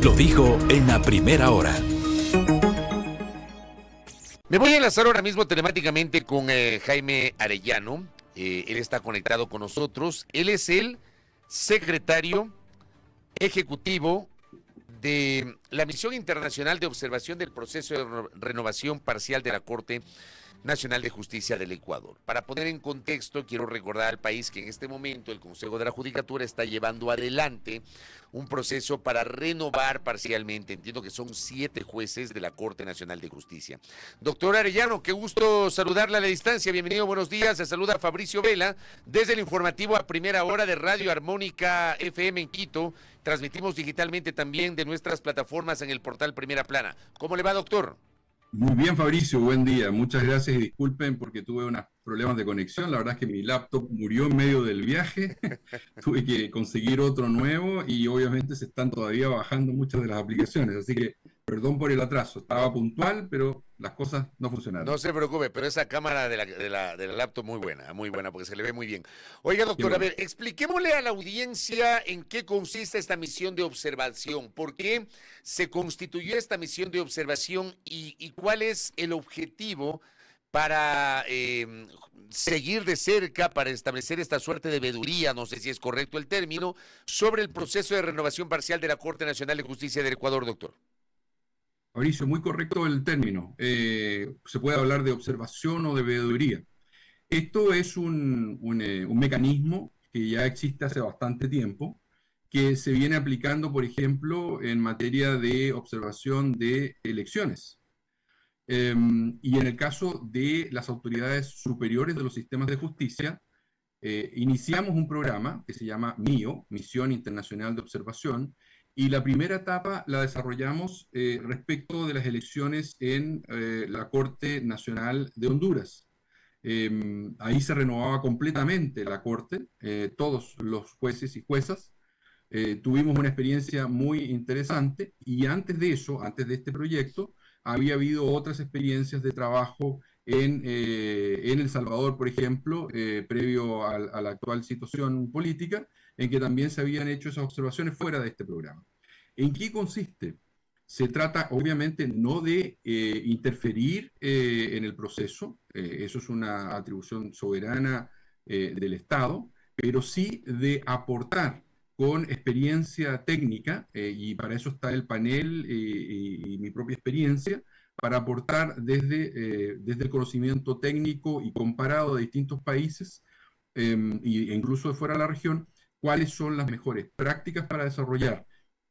Lo dijo en la primera hora. Me voy a enlazar ahora mismo telemáticamente con Jaime Arellano. Él está conectado con nosotros. Él es el secretario ejecutivo de la Misión Internacional de Observación del Proceso de Renovación Parcial de la Corte Nacional de Justicia del Ecuador. Para poner en contexto, quiero recordar al país que en este momento el Consejo de la Judicatura está llevando adelante un proceso para renovar parcialmente, entiendo que son 7 jueces de la Corte Nacional de Justicia. Doctor Arellano, qué gusto saludarle a la distancia, bienvenido, buenos días, se saluda Fabricio Vela, desde el informativo a primera hora de Radio Armónica FM en Quito, transmitimos digitalmente también de nuestras plataformas en el portal Primera Plana. ¿Cómo le va, doctor? Muy bien, Fabricio, buen día. Muchas gracias y disculpen porque tuve unos problemas de conexión. La verdad es que mi laptop murió en medio del viaje. Tuve que conseguir otro nuevo y obviamente se están todavía bajando muchas de las aplicaciones. Así que perdón por el atraso. Estaba puntual, pero las cosas no funcionaron. No se preocupe, pero esa cámara de la laptop muy buena, porque se le ve muy bien. Oiga, doctor, a ver, expliquémosle a la audiencia en qué consiste esta misión de observación, por qué se constituyó esta misión de observación y cuál es el objetivo para seguir de cerca, para establecer esta suerte de veeduría, no sé si es correcto el término, sobre el proceso de renovación parcial de la Corte Nacional de Justicia del Ecuador, doctor. Mauricio, muy correcto el término. Se puede hablar de observación o de veeduría. Esto es un mecanismo que ya existe hace bastante tiempo, que se viene aplicando, por ejemplo, en materia de observación de elecciones. Y en el caso de las autoridades superiores de los sistemas de justicia, iniciamos un programa que se llama MIO, Misión Internacional de Observación, y la primera etapa la desarrollamos respecto de las elecciones en la Corte Nacional de Honduras. Ahí se renovaba completamente la Corte, todos los jueces y juezas. Tuvimos una experiencia muy interesante y antes de eso, antes de este proyecto, había habido otras experiencias de trabajo en El Salvador, por ejemplo, previo a la actual situación política, en que también se habían hecho esas observaciones fuera de este programa. ¿En qué consiste? Se trata, obviamente, no de interferir en el proceso, eso es una atribución soberana del Estado, pero sí de aportar con experiencia técnica, y para eso está el panel y mi propia experiencia, para aportar desde el conocimiento técnico y comparado de distintos países, e incluso de fuera de la región, cuáles son las mejores prácticas para desarrollar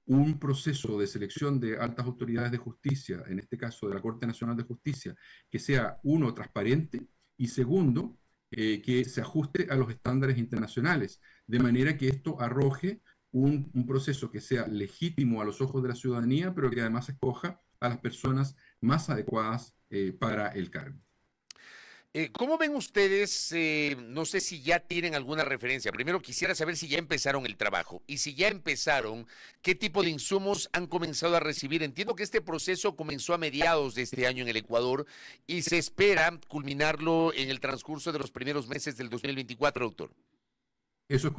un proceso de selección de altas autoridades de justicia, en este caso de la Corte Nacional de Justicia, que sea, uno, transparente, y segundo, que se ajuste a los estándares internacionales, de manera que esto arroje un proceso que sea legítimo a los ojos de la ciudadanía, pero que además escoja a las personas más adecuadas para el cargo. ¿Cómo ven ustedes? No sé si ya tienen alguna referencia. Primero quisiera saber si ya empezaron el trabajo y si ya empezaron, ¿qué tipo de insumos han comenzado a recibir? Entiendo que este proceso comenzó a mediados de este año en el Ecuador y se espera culminarlo en el transcurso de los primeros meses del 2024, doctor. Eso es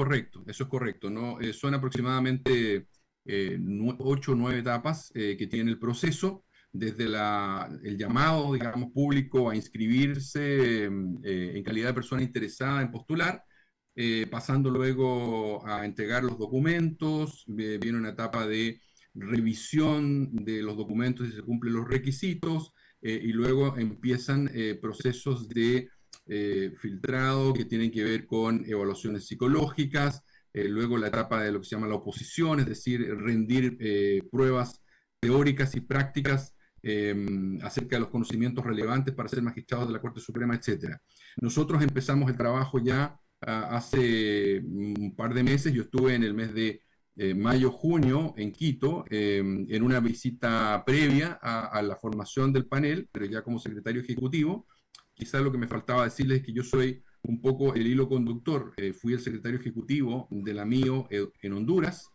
correcto, ¿no? Son aproximadamente 8 o 9 etapas que tiene el proceso, desde el llamado, digamos, público a inscribirse en calidad de persona interesada en postular, pasando luego a entregar los documentos, viene una etapa de revisión de los documentos si se cumplen los requisitos, y luego empiezan procesos de filtrado que tienen que ver con evaluaciones psicológicas, luego la etapa de lo que se llama la oposición, es decir, rendir pruebas teóricas y prácticas acerca de los conocimientos relevantes para ser magistrados de la Corte Suprema, etc. Nosotros empezamos el trabajo ya hace un par de meses. Yo estuve en el mes de mayo-junio en Quito, en una visita previa a la formación del panel, pero ya como secretario ejecutivo. Quizás lo que me faltaba decirles es que yo soy un poco el hilo conductor. Fui el secretario ejecutivo de la MIO en Honduras,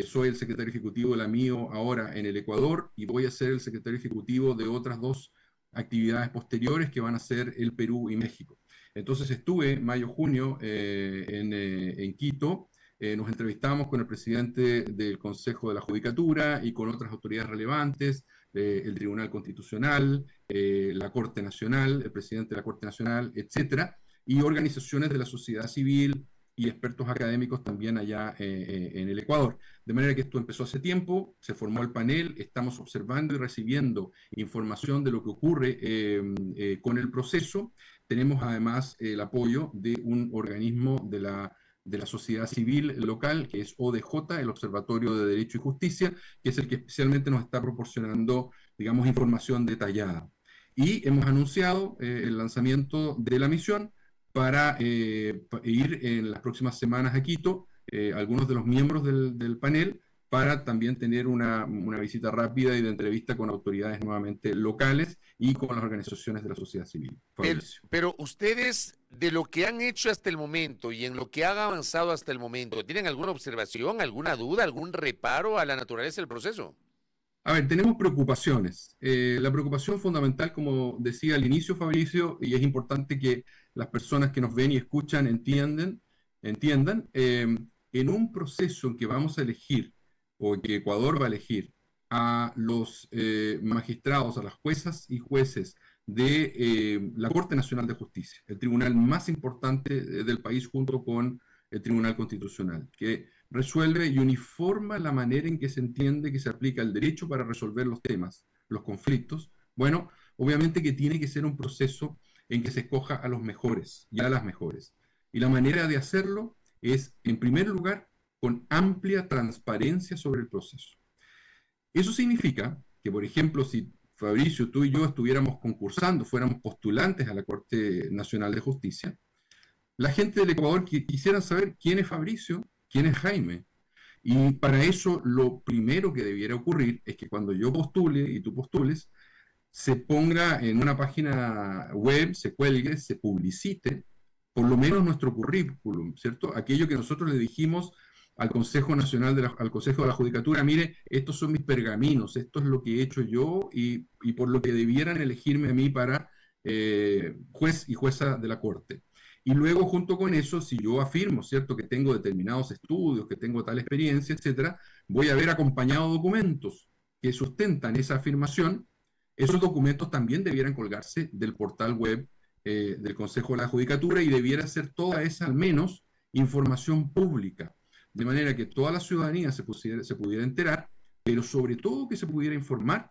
soy el secretario ejecutivo de la MIO ahora en el Ecuador y voy a ser el secretario ejecutivo de otras 2 actividades posteriores que van a ser el Perú y México. Entonces estuve mayo-junio en Quito, Nos entrevistamos con el presidente del Consejo de la Judicatura y con otras autoridades relevantes, el Tribunal Constitucional, la Corte Nacional, el presidente de la Corte Nacional, etcétera, y organizaciones de la sociedad civil y expertos académicos también allá en el Ecuador. De manera que esto empezó hace tiempo, se formó el panel, estamos observando y recibiendo información de lo que ocurre con el proceso. Tenemos además el apoyo de un organismo de la sociedad civil local, que es ODJ, el Observatorio de Derecho y Justicia, que es el que especialmente nos está proporcionando, digamos, información detallada. Y hemos anunciado el lanzamiento de la misión para ir en las próximas semanas a Quito, algunos de los miembros del panel, para también tener una visita rápida y de entrevista con autoridades nuevamente locales y con las organizaciones de la sociedad civil. Pero ustedes, de lo que han hecho hasta el momento y en lo que han avanzado hasta el momento, ¿tienen alguna observación, alguna duda, algún reparo a la naturaleza del proceso? A ver, tenemos preocupaciones. La preocupación fundamental, como decía al inicio Fabricio, y es importante que las personas que nos ven y escuchan entiendan, en un proceso en que vamos a elegir, o que Ecuador va a elegir, a los magistrados, a las juezas y jueces de la Corte Nacional de Justicia, el tribunal más importante del país junto con el Tribunal Constitucional, que resuelve y uniforma la manera en que se entiende que se aplica el derecho para resolver los temas, los conflictos. Bueno, obviamente que tiene que ser un proceso en que se escoja a los mejores y a las mejores. Y la manera de hacerlo es, en primer lugar, con amplia transparencia sobre el proceso. Eso significa que, por ejemplo, si Fabricio, tú y yo estuviéramos concursando, fuéramos postulantes a la Corte Nacional de Justicia, la gente del Ecuador quisiera saber quién es Fabricio, quién es Jaime. Y para eso lo primero que debiera ocurrir es que cuando yo postule y tú postules, se ponga en una página web, se cuelgue, se publicite, por lo menos nuestro currículum, ¿cierto? Aquello que nosotros le dijimos al Consejo Nacional, al Consejo de la Judicatura: mire, estos son mis pergaminos, esto es lo que he hecho yo y por lo que debieran elegirme a mí para juez y jueza de la Corte. Y luego, junto con eso, si yo afirmo, ¿cierto?, que tengo determinados estudios, que tengo tal experiencia, etcétera, voy a haber acompañado documentos que sustentan esa afirmación. Esos documentos también debieran colgarse del portal web del Consejo de la Judicatura y debiera ser toda esa, al menos, información pública, de manera que toda la ciudadanía se pudiera enterar, pero sobre todo que se pudiera informar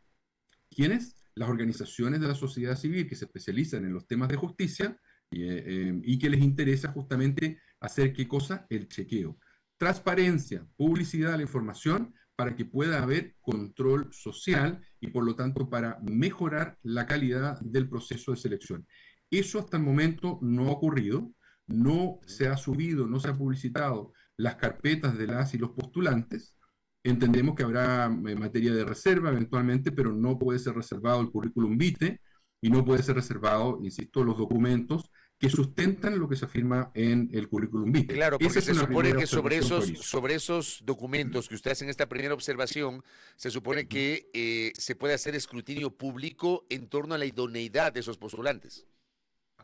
quiénes, las organizaciones de la sociedad civil que se especializan en los temas de justicia y que les interesa justamente hacer ¿qué cosa? El chequeo. Transparencia, publicidad de la información para que pueda haber control social y por lo tanto para mejorar la calidad del proceso de selección. Eso hasta el momento no ha ocurrido, no se ha subido, no se ha publicitado las carpetas de las y los postulantes. Entendemos que habrá materia de reserva eventualmente, pero no puede ser reservado el currículum vitae y no puede ser reservado, insisto, los documentos que sustentan lo que se afirma en el currículum vitae. Claro, porque se supone que sobre esos documentos que usted hace en esta primera observación, se supone que se puede hacer escrutinio público en torno a la idoneidad de esos postulantes.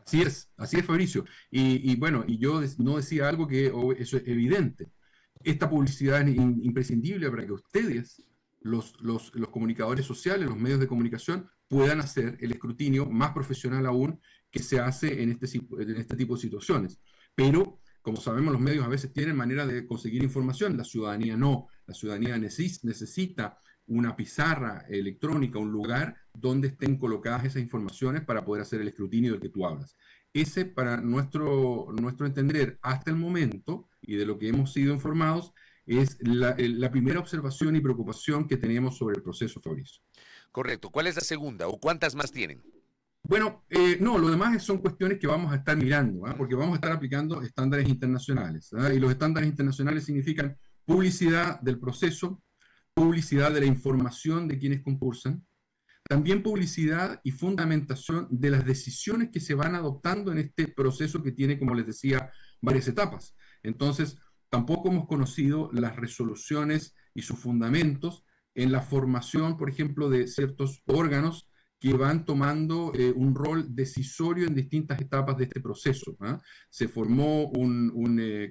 Así es, Fabricio. Y bueno, y yo no decía algo que eso es evidente. Esta publicidad es imprescindible para que ustedes, los comunicadores sociales, los medios de comunicación, puedan hacer el escrutinio más profesional aún que se hace en este tipo de situaciones. Pero, como sabemos, los medios a veces tienen manera de conseguir información, la ciudadanía no. La ciudadanía necesita una pizarra electrónica, un lugar donde estén colocadas esas informaciones para poder hacer el escrutinio del que tú hablas. Ese, para nuestro entender, hasta el momento, y de lo que hemos sido informados, es la primera observación y preocupación que tenemos sobre el proceso, Fabricio. Correcto. ¿Cuál es la segunda o cuántas más tienen? Bueno, no, lo demás son cuestiones que vamos a estar mirando, porque vamos a estar aplicando estándares internacionales, y los estándares internacionales significan publicidad del proceso, publicidad de la información de quienes concursan, también publicidad y fundamentación de las decisiones que se van adoptando en este proceso que tiene, como les decía, varias etapas. Entonces, tampoco hemos conocido las resoluciones y sus fundamentos en la formación, por ejemplo, de ciertos órganos que van tomando un rol decisorio en distintas etapas de este proceso. Se formó un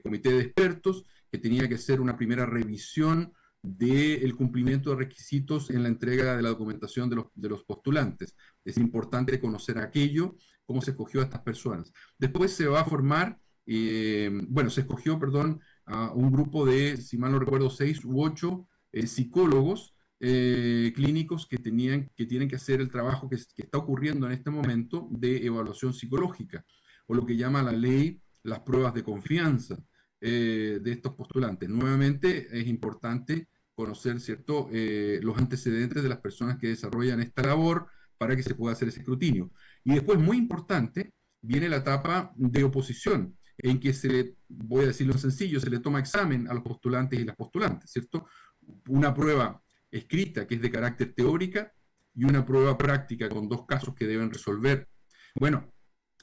comité de expertos que tenía que hacer una primera revisión del cumplimiento de requisitos en la entrega de la documentación de los postulantes. Es importante conocer aquello, cómo se escogió a estas personas. Después se va a formar, se escogió, perdón, a un grupo de, si mal no recuerdo, 6 u 8 psicólogos clínicos que tienen que hacer el trabajo que está ocurriendo en este momento de evaluación psicológica, o lo que llama la ley las pruebas de confianza de estos postulantes. Nuevamente es importante conocer, ¿cierto?, los antecedentes de las personas que desarrollan esta labor para que se pueda hacer ese escrutinio. Y después, muy importante, viene la etapa de oposición, en que voy a decirlo sencillo, se le toma examen a los postulantes y las postulantes, ¿cierto? Una prueba escrita que es de carácter teórica y una prueba práctica con 2 casos que deben resolver. Bueno,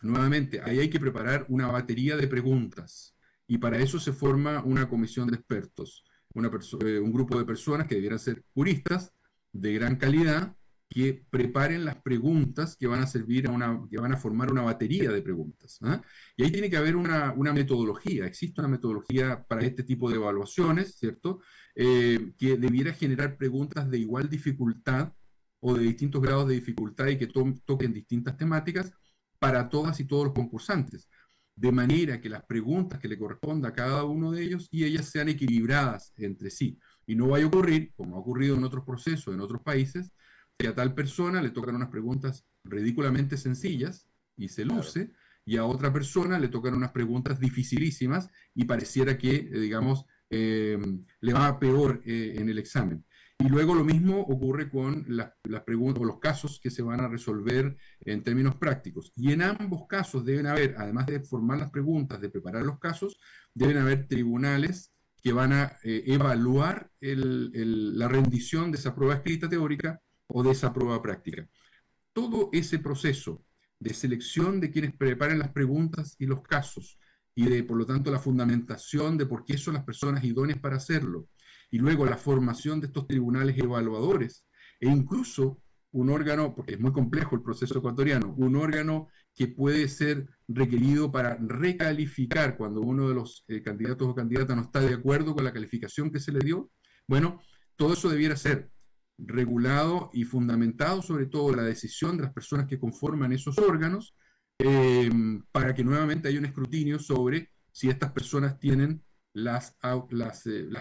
nuevamente, ahí hay que preparar una batería de preguntas y para eso se forma una comisión de expertos, un grupo de personas que debieran ser juristas de gran calidad que preparen las preguntas que van a servir que van a formar una batería de preguntas, ¿eh? Y ahí tiene que haber una metodología, existe una metodología para este tipo de evaluaciones, ¿cierto? Que debiera generar preguntas de igual dificultad o de distintos grados de dificultad y que toquen distintas temáticas para todas y todos los concursantes, de manera que las preguntas que le corresponda a cada uno de ellos y ellas sean equilibradas entre sí. Y no vaya a ocurrir, como ha ocurrido en otros procesos, en otros países, que a tal persona le tocan unas preguntas ridículamente sencillas y se luce, y a otra persona le tocan unas preguntas dificilísimas y pareciera que, digamos, le va peor en el examen. Y luego lo mismo ocurre con las preguntas o los casos que se van a resolver en términos prácticos. Y en ambos casos deben haber, además de formar las preguntas, de preparar los casos, deben haber tribunales que van a evaluar la rendición de esa prueba escrita teórica o de esa prueba práctica. Todo ese proceso de selección de quienes preparen las preguntas y los casos, y de, por lo tanto, la fundamentación de por qué son las personas idóneas para hacerlo, y luego la formación de estos tribunales evaluadores, e incluso un órgano, porque es muy complejo el proceso ecuatoriano, un órgano que puede ser requerido para recalificar cuando uno de los candidatos o candidatas no está de acuerdo con la calificación que se le dio. Bueno, todo eso debiera ser regulado y fundamentado sobre todo la decisión de las personas que conforman esos órganos, para que nuevamente haya un escrutinio sobre si estas personas tienen las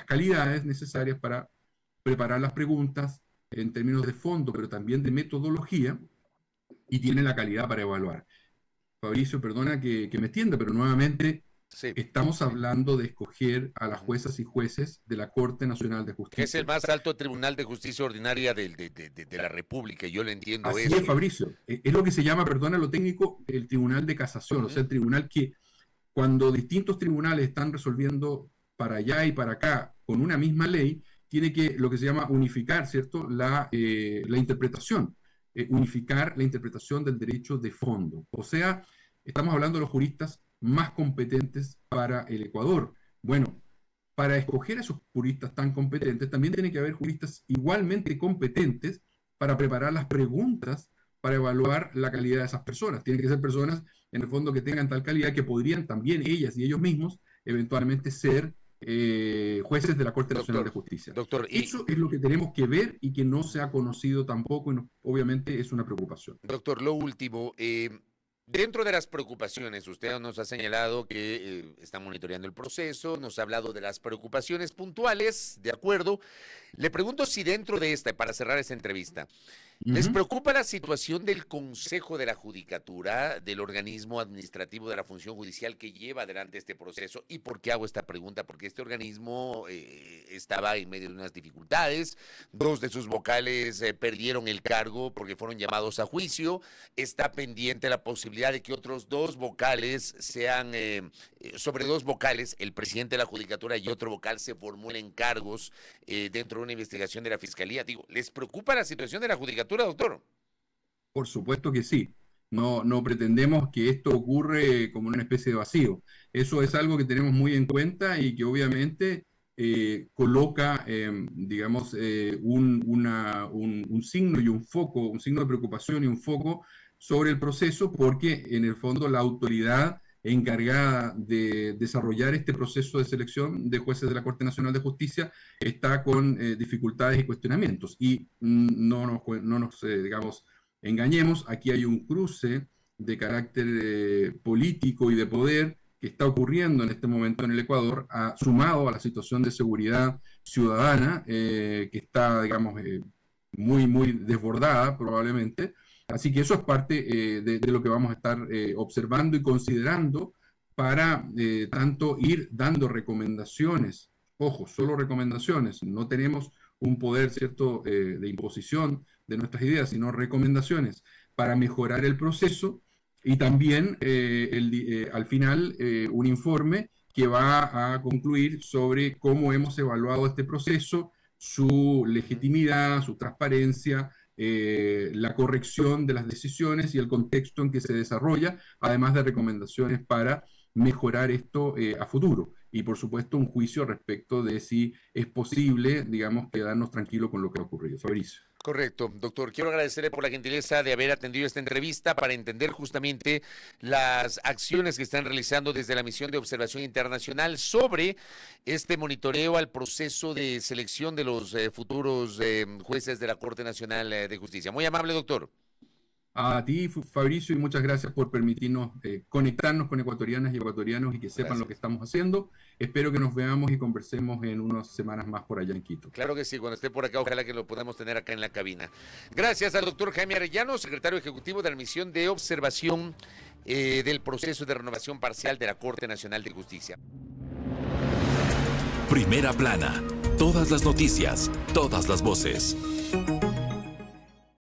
calidades necesarias para preparar las preguntas en términos de fondo, pero también de metodología, y tienen la calidad para evaluar. Fabricio, perdona que me extienda, pero nuevamente Sí. estamos hablando de escoger a las juezas y jueces de la Corte Nacional de Justicia. Que es el más alto tribunal de justicia ordinaria de la República, yo lo entiendo. Así eso. es, Fabricio. Es lo que se llama, perdona lo técnico, el Tribunal de Casación, o sea, el tribunal que cuando distintos tribunales están resolviendo para allá y para acá con una misma ley, tiene que, lo que se llama unificar, ¿cierto?, la interpretación, unificar la interpretación del derecho de fondo. O sea, estamos hablando de los juristas más competentes para el Ecuador. Bueno, para escoger a esos juristas tan competentes, también tiene que haber juristas igualmente competentes para preparar las preguntas para evaluar la calidad de esas personas. Tienen que ser personas, en el fondo, que tengan tal calidad que podrían también ellas y ellos mismos eventualmente ser jueces de la Corte Nacional de Justicia. Doctor, eso es lo que tenemos que ver y que no se ha conocido tampoco, y obviamente es una preocupación. Doctor, lo último, dentro de las preocupaciones, usted nos ha señalado que está monitoreando el proceso, nos ha hablado de las preocupaciones puntuales, de acuerdo. Le pregunto si dentro de esta, para cerrar esta entrevista, ¿les preocupa la situación del Consejo de la Judicatura, del organismo administrativo de la función judicial que lleva adelante este proceso? ¿Y por qué hago esta pregunta? Porque este organismo estaba en medio de unas dificultades, 2 de sus vocales perdieron el cargo porque fueron llamados a juicio, está pendiente la posibilidad de que otros 2 vocales sean, sobre 2 vocales, el presidente de la Judicatura y otro vocal se formulen cargos dentro de una investigación de la Fiscalía. Digo, ¿les preocupa la situación de la Judicatura, doctor? Por supuesto que sí. No pretendemos que esto ocurre como una especie de vacío. Eso es algo que tenemos muy en cuenta y que obviamente coloca, digamos, un signo y un foco, un signo de preocupación y un foco sobre el proceso, porque en el fondo la autoridad encargada de desarrollar este proceso de selección de jueces de la Corte Nacional de Justicia está con dificultades y cuestionamientos. Y no nos digamos, engañemos, aquí hay un cruce de carácter político y de poder que está ocurriendo en este momento en el Ecuador, sumado a la situación de seguridad ciudadana, que está, digamos, muy desbordada probablemente. Así que eso es parte de lo que vamos a estar observando y considerando para tanto ir dando recomendaciones. Ojo, solo recomendaciones. No tenemos un poder, ¿cierto?, de imposición de nuestras ideas, sino recomendaciones para mejorar el proceso y también al final un informe que va a concluir sobre cómo hemos evaluado este proceso, su legitimidad, su transparencia, la corrección de las decisiones y el contexto en que se desarrolla, además de recomendaciones para mejorar esto a futuro. Y por supuesto un juicio respecto de si es posible, digamos, quedarnos tranquilos con lo que ha ocurrido. Fabricio. Correcto, doctor. Quiero agradecerle por la gentileza de haber atendido esta entrevista para entender justamente las acciones que están realizando desde la misión de observación internacional sobre este monitoreo al proceso de selección de los futuros jueces de la Corte Nacional de Justicia. Muy amable, doctor. A ti, Fabricio, y muchas gracias por permitirnos conectarnos con ecuatorianas y ecuatorianos y que sepan lo que estamos haciendo. Espero que nos veamos y conversemos en unas semanas más por allá en Quito. Claro que sí, cuando esté por acá, ojalá que lo podamos tener acá en la cabina. Gracias al doctor Jaime Arellano, secretario ejecutivo de la misión de observación del proceso de renovación parcial de la Corte Nacional de Justicia. Primera plana. Todas las noticias, todas las voces.